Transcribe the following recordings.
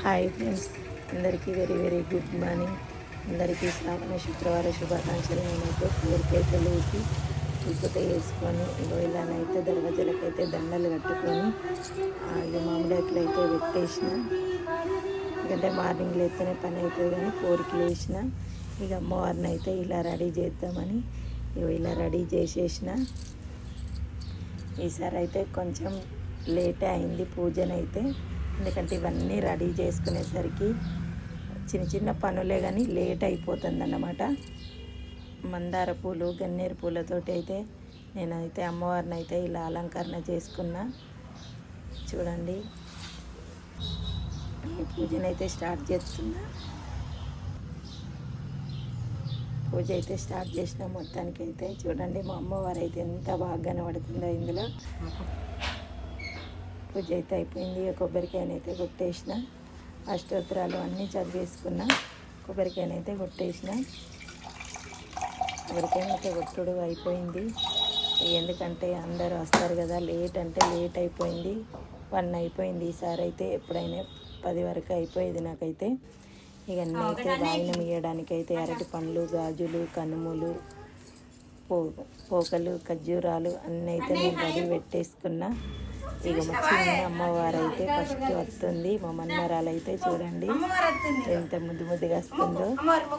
Hi friends, అందరికీ very very good morning. అందరికీ శ్రావణ శుక్రవార శుభాకాంక్షలు. నేనైతే 4 లేచి పూజ వేసుకొని ఇలానైతే దర్వాజలకైతే దండలు కట్టుకొని ఇక మామిడాకులు అయితే పెట్టేసిన. ఎందుకంటే మార్నింగ్ లేస్తేనే పని అవుతుంది, కానీ 4కి లేచిన. ఇక అమ్మవారిని అయితే ఇలా రెడీ చేద్దామని ఇలా రెడీ చేసేసిన. ఈసారి అయితే కొంచెం లేటే అయింది పూజనైతే, ఎందుకంటే ఇవన్నీ రెడీ చేసుకునేసరికి చిన్న చిన్న పనులే కానీ లేట్ అయిపోతుంది అన్నమాట. మందార పూలు గన్నేరు పూలతోటి అయితే నేనైతే అమ్మవారిని అయితే ఇలా అలంకరణ చేసుకున్నా. చూడండి, ఈ పూజనైతే స్టార్ట్ చేస్తున్నా. పూజ అయితే స్టార్ట్ చేసిన. మొత్తానికైతే చూడండి, మా అమ్మవారు అయితే ఎంత బాగా కనబడుతుందో ఇందులో. పూజ అయితే అయిపోయింది. కొబ్బరికాయనైతే కొట్టేసిన, అష్టోత్తరాలు అన్నీ చదివేసుకున్నా. కొబ్బరికాయనైతే కొట్టేసిన. కొబ్బరికాయనైతే కొట్టుడు అయిపోయింది. ఎందుకంటే అందరూ వస్తారు కదా, లేట్ అంటే లేట్ అయిపోయింది. 1 అయిపోయింది. ఈసారి అయితే ఎప్పుడైనా 10 వరకు అయిపోయేది నాకైతే. ఇక నేనైతే వాయినం ఇవ్వడానికైతే అరటి పండ్లు, గాజులు, కనుములు, పోకలు, ఖర్జూరాలు అన్నీ అయితే నేను రెడీ పెట్టేసుకున్నా. ఇక మా చిన్న అమ్మవారు అయితే ఫస్ట్ వస్తుంది. మా మన్మరాలు అయితే చూడండి ఎంత ముద్దు ముద్దుగా వస్తుందో.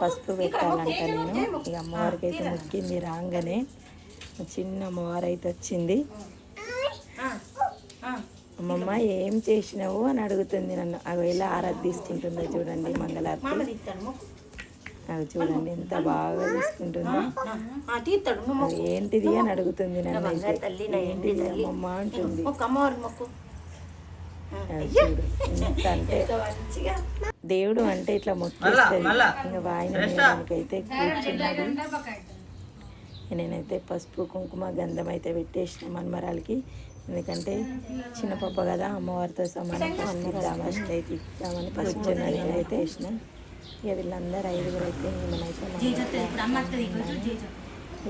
పసుపు పెట్టాలంట నేను. ఇక అమ్మవారికి అయితే ముక్కింది. రాగానే చిన్న అమ్మవారు అయితే వచ్చింది. అమ్మమ్మ ఏం చేసినావు అని అడుగుతుంది నన్ను. అవి ఎలా ఆరాధ తీసుకుంటుందో చూడండి, మంగళారతి. అది చూడండి ఎంత బాగా తీసుకుంటుందో. ఏంటిది అని అడుగుతుంది నన్ను అయితే. ఏంటిది అమ్మమ్మ అంటుంది. ఎంత అంటే దేవుడు అంటే ఇట్లా మొక్కేస్తుంది. ఇంకా వాయినకైతే కూర్చున్నది. నేనైతే పసుపు కుంకుమ గంధం అయితే పెట్టేసిన మన్మరాలకి. ఎందుకంటే చిన్న పాప కదా, అమ్మవారితో సమానం మన్మరామని అయితే ఇద్దామని పసుపు నేనైతే వేసిన. ఇక వీళ్ళందరూ 5గురు అయితే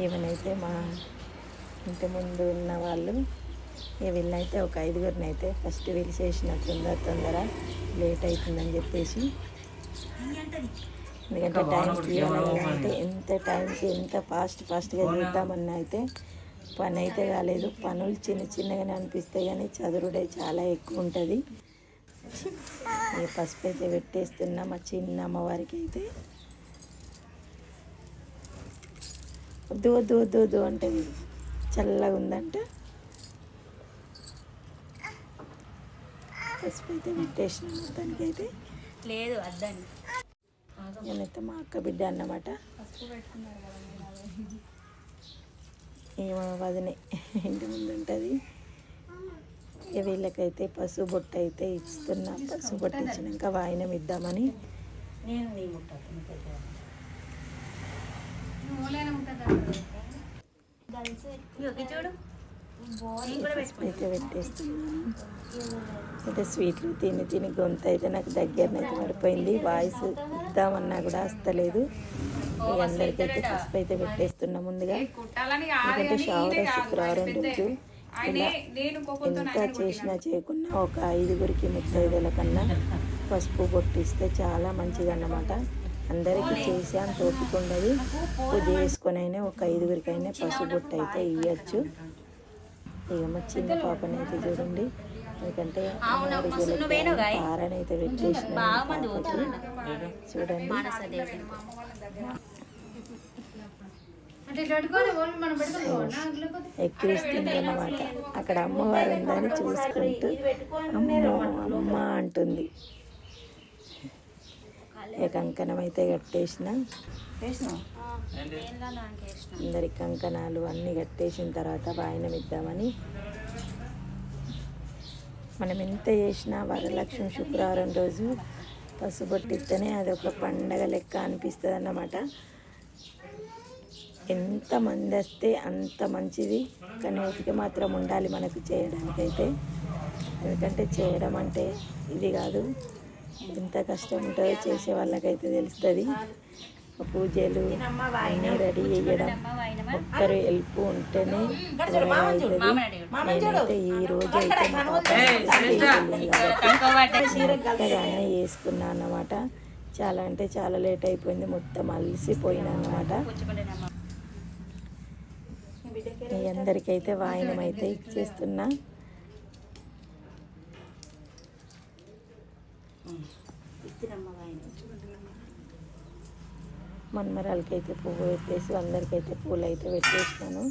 ఏమనైతే మా ఇంటి ముందు ఉన్న వాళ్ళు. ఇక వీళ్ళైతే ఒక 5గురిని అయితే ఫస్ట్ పిలిచేసిన. తొందర లేట్ అవుతుందని చెప్పేసి. ఎందుకంటే టైంకి అంటే ఎంత టైంకి ఎంత ఫాస్ట్గా చేద్దామన్నా అయితే పని అయితే కాలేదు. పనులు చిన్నగానే అనిపిస్తాయి, కానీ చదువుడే చాలా ఎక్కువ ఉంటుంది. పసుపు అయితే పెట్టేస్తున్నా మా చిన్న అమ్మవారికి అయితే. వద్దు వద్దు వద్దు వద్దు అంటే చల్లగా ఉందంట. పసుపు అయితే పెట్టేసిన. మొత్తానికి అయితే లేదు అద్దండి. నేనైతే మా అక్క బిడ్డ అన్నమాట. ఏమో వదినే ఇంటి ముందు ఉంటుంది. వీళ్ళకైతే పసుపు బొట్టు అయితే ఇస్తున్నా. పసుపు బొట్టు ఇచ్చినాక వాయినం ఇద్దామని. అయితే పెట్టేస్తున్నాను. అయితే స్వీట్లు తిని గొంతు అయితే నాకు దగ్గరనైతే పడిపోయింది. వాయిస్ ఇద్దామన్నా కూడా వస్తలేదు. ఇక అందరికైతే పసుపు అయితే పెట్టేస్తున్నా ముందుగా. ఎందుకంటే శ్రావణ శుక్రవారం రోజు ఇలా ఎంత చేసినా చేయకున్నా ఒక 5గురికి ముత్తైదుల కన్నా పసుపు బొట్టిస్తే చాలా మంచిది అన్నమాట. అందరికీ చేసి అంత ఓపిక ఉండదు. పూజ చేసుకొని అయినా ఒక 5గురికైనా పసుపు బొట్టు అయితే ఇవ్వచ్చు. ఇక మా చిన్న పాపని అయితే చూడండి, ఎందుకంటే పారనైతే పెట్టేసిన. చూడండి ఎక్కిరిస్తుంది అన్నమాట. అక్కడ అమ్మవారు ఉందని చూసుకుంటూ అమ్మ అంటుంది. కంకణం అయితే కట్టేసిన. అందరి కంకణాలు అన్నీ కట్టేసిన తర్వాత వాయినం ఇద్దామని. మనం ఎంత చేసినా వరలక్ష్మి శుక్రవారం రోజు పసుబొట్టిస్తేనే అదొక పండగ లెక్క అనిపిస్తుంది అన్నమాట. ఎంతమంది వస్తే అంత మంచిది, కానీ ఓపిక మాత్రం ఉండాలి మనకు చేయడానికైతే. ఎందుకంటే చేయడం అంటే ఇది కాదు, ఎంత కష్టం ఉంటుందో చేసే వాళ్ళకైతే తెలుస్తుంది. పూజలు అన్నీ రెడీ చేయడం ఒక్కరు హెల్ప్ ఉంటేనే త్వరగా అవుతుంది. నేనైతే ఈ రోజు అయితే మా అన్నీ వేసుకున్నా అన్నమాట. చాలా అంటే చాలా లేట్ అయిపోయింది, మొత్తం అలసిపోయినా అన్నమాట. మీ అందరికైతే వాయినం అయితే ఇచ్చేస్తున్నా. మన్మరాలకైతే పువ్వు పెట్టేసి అందరికైతే పూలు అయితే పెట్టేసినాను.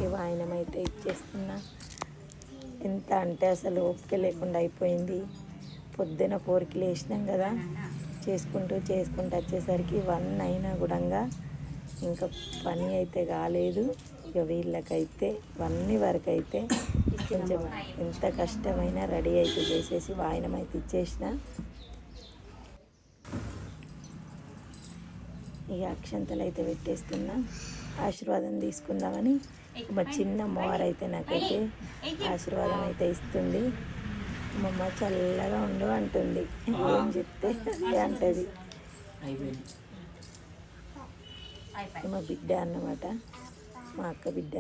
ఈ వాయినం అయితే ఇచ్చేస్తున్నా. ఎంత అంటే అసలు ఓపిక లేకుండా అయిపోయింది. పొద్దున 4కి లేచినాం కదా, చేసుకుంటూ వచ్చేసరికి 1 అయినా కూడా ఇంకా పని అయితే కాలేదు. ఇక వీళ్ళకైతే 1 వరకు అయితే కొంచెం ఎంత కష్టమైనా రెడీ అయితే చేసేసి వాయినం అయితే ఇచ్చేసిన. ఇక అక్షంతలు అయితే పెట్టేస్తున్నా, ఆశీర్వాదం తీసుకుందామని. మా చిన్న అమ్మవారు అయితే నాకైతే ఆశీర్వాదం అయితే ఇస్తుంది. అమ్మమ్మ చల్లగా ఉండు అంటుంది, ఏం చెప్తే అదే అంటుంది. మా బిడ్డ అన్నమాట, మా అక్క బిడ్డ.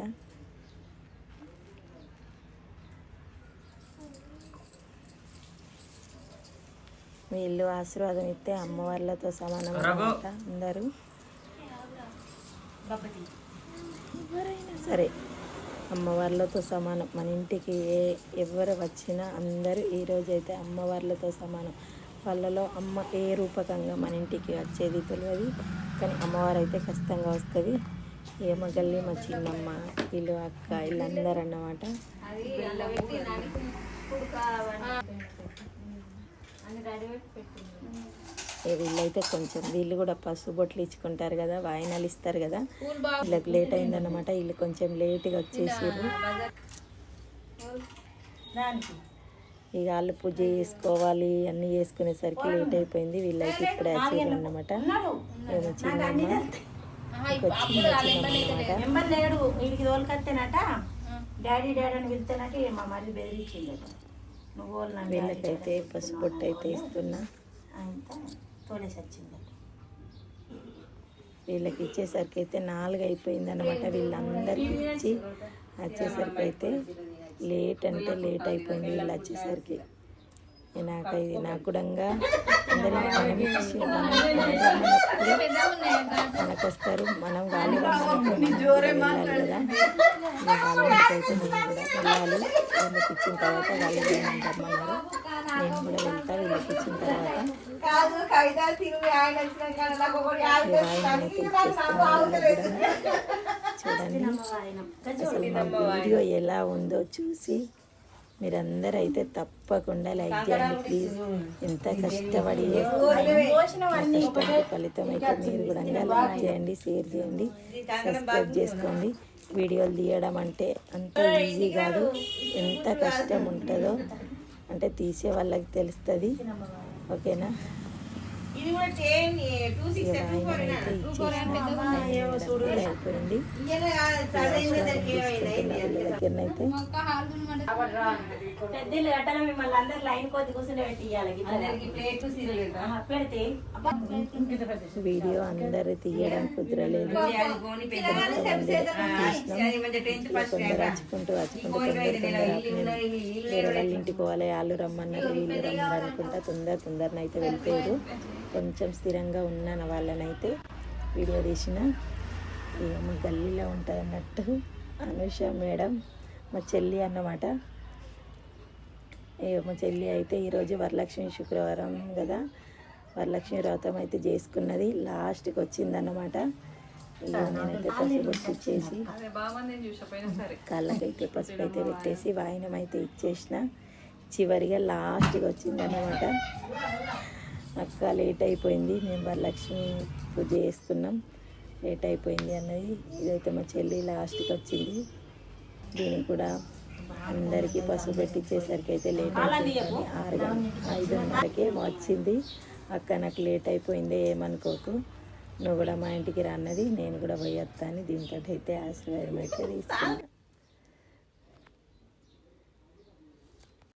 వీళ్ళు ఆశీర్వాదం ఇస్తే అమ్మవార్లతో సమానం అన్నమాట. అందరూ ఎవరైనా సరే అమ్మవార్లతో సమానం. మన ఇంటికి ఎవరు వచ్చినా అందరూ ఈరోజు అయితే అమ్మవార్లతో సమానం. వాళ్ళలో అమ్మ ఏ రూపకంగా మన ఇంటికి వచ్చేది తెలియదు, కానీ అమ్మవారు అయితే ఖచ్చితంగా వస్తుంది. ఏమగల్లి మా చిన్నమ్మ, వీళ్ళు అక్క, వీళ్ళందరూ అన్నమాట. వీళ్ళైతే కొంచెం వీళ్ళు కూడా పసుపు బొట్లు ఇచ్చుకుంటారు కదా, వాయినాలు ఇస్తారు కదా, వీళ్ళకి లేట్ అయిందన్నమాట. వీళ్ళు కొంచెం లేట్గా వచ్చేసారు. ఇక వాళ్ళు పూజ చేసుకోవాలి, అన్నీ చేసుకునేసరికి లేట్ అయిపోయింది. వీళ్ళైతే ఇప్పుడే వచ్చేసారు అన్నమాట. ఏమో చిన్నమ్మ వీళ్ళకైతే పసుపు బొట్టు అయితే ఇస్తున్నా. వీళ్ళకి ఇచ్చేసరికి అయితే 4 అయిపోయింది అనమాట. వీళ్ళందరికీ ఇచ్చి వచ్చేసరికి అయితే లేట్ అంటే లేట్ అయిపోయింది. వీళ్ళు వచ్చేసరికి నాకు కూడా అందరికీ మనం ఇచ్చి మనకు వస్తారు, మనం వాళ్ళు వెళ్ళాలి కదా. వాళ్ళకైతే నేను కూడా వెళ్ళాలి. వీళ్ళకి ఇచ్చిన తర్వాత వాళ్ళు రమ్మన్నారు, నేను కూడా వెళ్తా. వీళ్ళకి ఇచ్చిన తర్వాత చూడండి అసలు మా వీడియో ఎలా ఉందో చూసి మీరందరూ అయితే తప్పకుండా లైక్ చేయండి ప్లీజ్. ఎంత కష్టపడి కష్టానికి ఫలితం అయితే మీరు కూడా లైక్ చేయండి, షేర్ చేయండి, సబ్స్క్రైబ్ చేసుకోండి. వీడియోలు తీయడం అంటే అంత ఈజీ కాదు, ఎంత కష్టం ఉంటుందో అంటే తీసే వాళ్ళకి తెలుస్తుంది. ఓకేనా? అయిపోయింది. దగ్గరనైతే వీడియో అందరు తీయడం కుదరలేదు. కొందరు వచ్చుకుంటూ వేరే వాళ్ళ ఇంటికి పోవాలి, వాళ్ళు రమ్మన్నారు, వీళ్ళు రమ్మన్నారు అనుకుంటా తొందరనైతే వెళ్ళిపోయారు. కొంచెం స్థిరంగా ఉన్న వాళ్ళనైతే వీడియో తీసిన. మా గల్లీలో ఉంటుంది అన్నట్టు అనుష మేడం మా చెల్లి అన్నమాట. మా చెల్లి అయితే ఈరోజు వరలక్ష్మి శుక్రవారం కదా, వరలక్ష్మి వ్రతం అయితే చేసుకున్నది, లాస్ట్కి వచ్చిందన్నమాట. నేనైతే పసుపు పెట్టించేసి కాళ్ళకైతే పసుపు అయితే పెట్టేసి వాయినం అయితే ఇచ్చేసిన. చివరిగా లాస్ట్కి వచ్చిందన్నమాట. అక్క లేట్ అయిపోయింది, మేము వరలక్ష్మి పూజ చేసుకున్నాం, లేట్ అయిపోయింది అన్నది. ఇదైతే మా చెల్లి లాస్ట్కి వచ్చింది. దీనికి కూడా అందరికీ పసుపు పెట్టించేసరికి అయితే లేట్ అయిపోయింది. 5:30కే వచ్చింది. అక్క నాకు లేట్ అయిపోయింది, ఏమనుకోకు, నువ్వు కూడా మా ఇంటికి రాన్నది, నేను కూడా పోయి వస్తాను. దీంతో అయితే ఆశీర్వాదం అయితే తీసుకున్నాను.